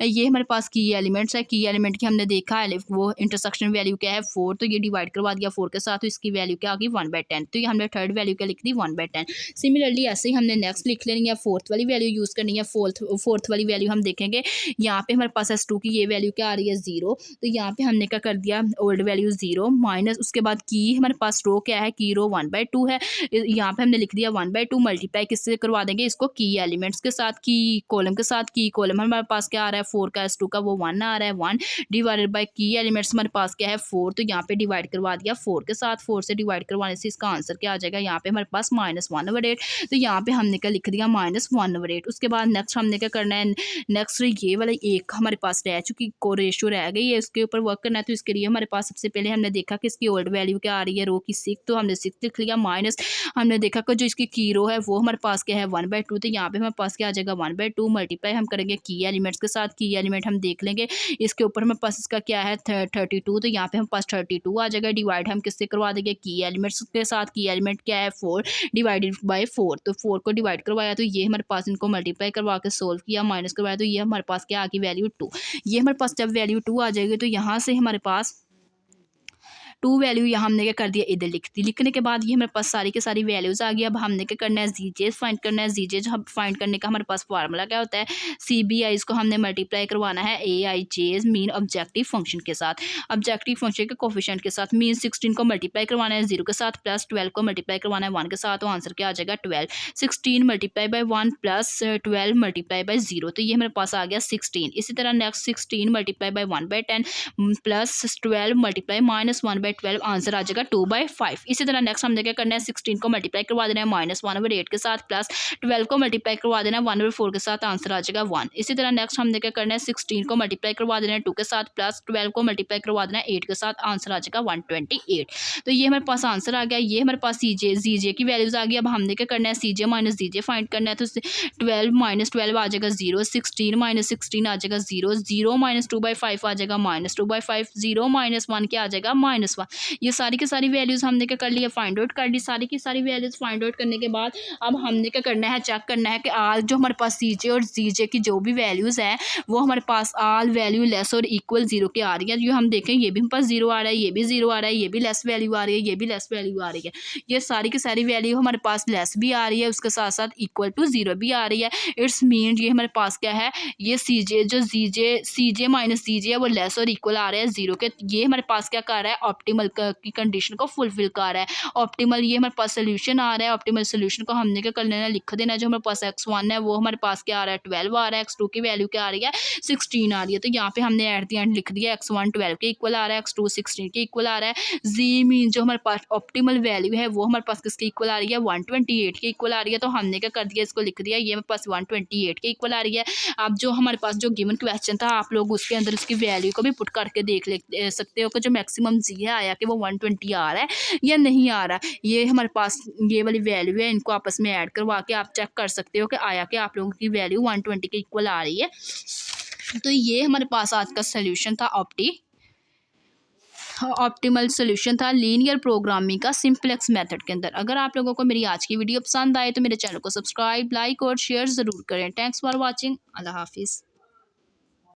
ये हमारे पास की एलिमेंट्स है, की एलिमेंट की हमने देखा है वो इंटरसेक्शन वैल्यू क्या है 4, तो ये डिवाइड करवा दिया 4 के साथ, तो इसकी वैल्यू क्या आ गई 1/10, तो ये हमने थर्ड वैल्यू क्या लिख दी 1/10। सिमिलरली ऐसे ही हमने नेक्स्ट लिख लेनी है, फोर्थ वाली वैल्यू यूज़ करनी है। फोर्थ वाली वैल्यू हम देखेंगे, यहाँ पे हमारे पास S2 की ये वैल्यू क्या आ रही है 0, तो यहाँ पे हमने क्या कर दिया ओल्ड वैल्यू 0 माइनस उसके बाद की हमारे पास रो क्या है, की रो 1/2 है, यहाँ पे हमने लिख दिया 1/2 मल्टीप्लाई किससे करवा देंगे इसको, की एलिमेंट्स के साथ, की कॉलम के साथ। की कॉलम हमारे पास क्या आ रहा है 4 का, S2 का वो 1 आ रहा है 1 डिवाइडेड बाय की एलिमेंट्स हमारे पास क्या है 4, तो यहाँ पे डिवाइड करवा दिया 4 के साथ, 4 से डिवाइड करवाने से इसका आंसर क्या आ जाएगा, यहाँ पे हमारे पास -1/8, तो यहाँ पे हमने क्या लिख दिया -1/8। उसके बाद नेक्स्ट हमने क्या करना है, नेक्स्ट ये वाला एक हमारे पास रह चुकी को रेशियो रह गई है, उसके ऊपर वर्क करना है, तो इसके लिए हमारे पास सबसे पहले हमने देखा कि इसकी ओल्ड वैल्यू क्या आ रही है रो की 6, तो हमने 6 लिख लिया, माइनस हमने देखा कि जो इसकी की रो है वो हमारे पास क्या है 1/2, तो यहाँ पे हमारे पास क्या आ जाएगा 1/2 मल्टीप्लाई हम करेंगे की एलिमेंट्स के साथ। की एलिमेंट हम देख लेंगे, इसके ऊपर हमारे पास इसका क्या है 32, तो यहाँ पे हमारे पास 32 आ जाएगा, डिवाइड हम किससे करवा देंगे की एलिमेंट्स के साथ। की एलिमेंट क्या है 4 डिवाइडेड बाय 4, तो 4 को डिवाइड करवाया तो ये हमारे पास इनको मल्टीप्लाई करवा के सोल्व किया, माइनस करवाया तो ये हमारे पास क्या आ गई वैल्यू 2। ये हमारे पास जब वैल्यू 2 आ जाएगी तो यहाँ से हमारे पास 2 वैल्यू यहाँ हमने क्या कर दिया इधर लिख दी। लिखने के बाद ये हमारे पास सारी की सारी वैल्यूज़ आ गई। अब हमने क्या करना है जीजेस फाइंड करना है। जीजेज फाइंड करने का हमारे पास फार्मूला क्या होता है, CBIs को हमने मल्टीप्लाई करवाना है AIJs मीन ऑब्जेक्टिव फंक्शन के साथ, ऑब्जेक्टिव फंक्शन के कोफिशिएंट के साथ। मीन 16 को मल्टीप्लाई करवाना है 0 के साथ, प्लस 12 को मल्टीप्लाई करवाना है 1 के साथ, तो आंसर क्या आ जाएगा 12। 16 multiply bye 1 plus 12 multiply by 0, तो ये हमारे पास आ गया 16। इसी तरह next 16 multiply by 1/10 plus 12 multiply -1/12, answer आ जाएगा 2/5। इसी तरह नेक्स्ट हमने क्या करना है 16 को मल्टीप्लाई करवा देना है -1/8 के साथ, प्लस 12 को मल्टीप्लाई करवा देना है 1/4 के साथ, आंसर आ जाएगा 1। इसी तरह नेक्स्ट हमने क्या करना है 16 को मल्टीप्लाई करवा देना है 2 के साथ, प्लस 12 को मल्टीप्लाई करवा देना है 8 के साथ, आंसर आ जाएगा 128। तो ये हमारे पास आंसर आ गया। ये हमारे पास जीजे की वैल्यूज आ गई। अब हमने क्या करना है CJ माइनस जीजे फाइंड करना है, तो 12 -12 आ जाएगा 0, 16 - 16 आ जाएगा 0, 0 - 2/5 आ जाएगा -2/5, 0 - 1 क्या आ जाएगा -1। ये सारी की सारी वैल्यूज़ हमने क्या कर लिया फाइंड आउट कर ली। सारी की सारी वैल्यूज़ फाइंड आउट करने के बाद अब हमने क्या करना है चेक करना है कि आज जो हमारे पास CJ और ZJ की जो भी वैल्यूज़ हैं वो हमारे पास आल वैल्यू लेस और इक्वल 0 के आ रही है। जो हम देखें ये भी हमारे पास 0 आ रहा है, ये भी 0 आ रहा है, ये भी लेस वैल्यू आ रही है, ये भी लेस वैल्यू आ रही है। ये सारी की सारी वैल्यू हमारे पास लेस भी आ रही है, उसके साथ साथ इक्वल टू 0 भी आ रही है। इट्स मीन ये हमारे पास क्या है, ये CJ जो CJ माइनस CJ है वो लेस और इक्वल आ रहा है 0 के। ये हमारे पास क्या कर रहा है ऑप्टिमल की कंडीशन को फुलफिल कर रहा है। ऑप्टिमल ये हमारे पास सोल्यूशन आ रहा है। ऑप्टिमल सोल्यूशन को हमने क्या कर लेना है लिख देना है। जो हमारे पास x1 है वो हमारे पास क्या आ रहा है 12 आ रहा है, x2 की वैल्यू क्या आ रही है 16 आ रही है। तो यहाँ पे हमने एट द एंड लिख दिया x1 12 के इक्वल आ रहा है, x2 16 के इक्वल आ रहा है। जी मीन जो हमारे पास ऑप्टिमल वैल्यू है वो हमारे पास किसके इक्वल आ रही है 128 के इक्वल आ रही है। तो हमने क्या कर दिया इसको लिख दिया ये हमारे पास 128 के इक्वल आ रही है। अब जो हमारे पास जो गिवन क्वेश्चन था आप लोग उसके अंदर उसकी वैल्यू को भी पुट करके देख ले सकते हो कि जो मैक्सिमम जी है आया कि वो 120 आ रहा है या नहीं आ रहा। ये हमारे पास ये वाली वैल्यू है, इनको आपस में ऐड करवा के आप चेक कर सकते हो कि आया कि आप लोगों की वैल्यू 120 के इक्वल आ रही है। तो ये हमारे पास आज का सोल्यूशन था ऑप्टिमल सोल्यूशन था लीनियर प्रोग्रामिंग का सिंपलेक्स मेथड के अंदर। अगर आप लोगों को मेरी आज की वीडियो पसंद आए तो मेरे चैनल को सब्सक्राइब, लाइक और शेयर ज़रूर करें। Thanks for watching. अल्लाह हाफिज़।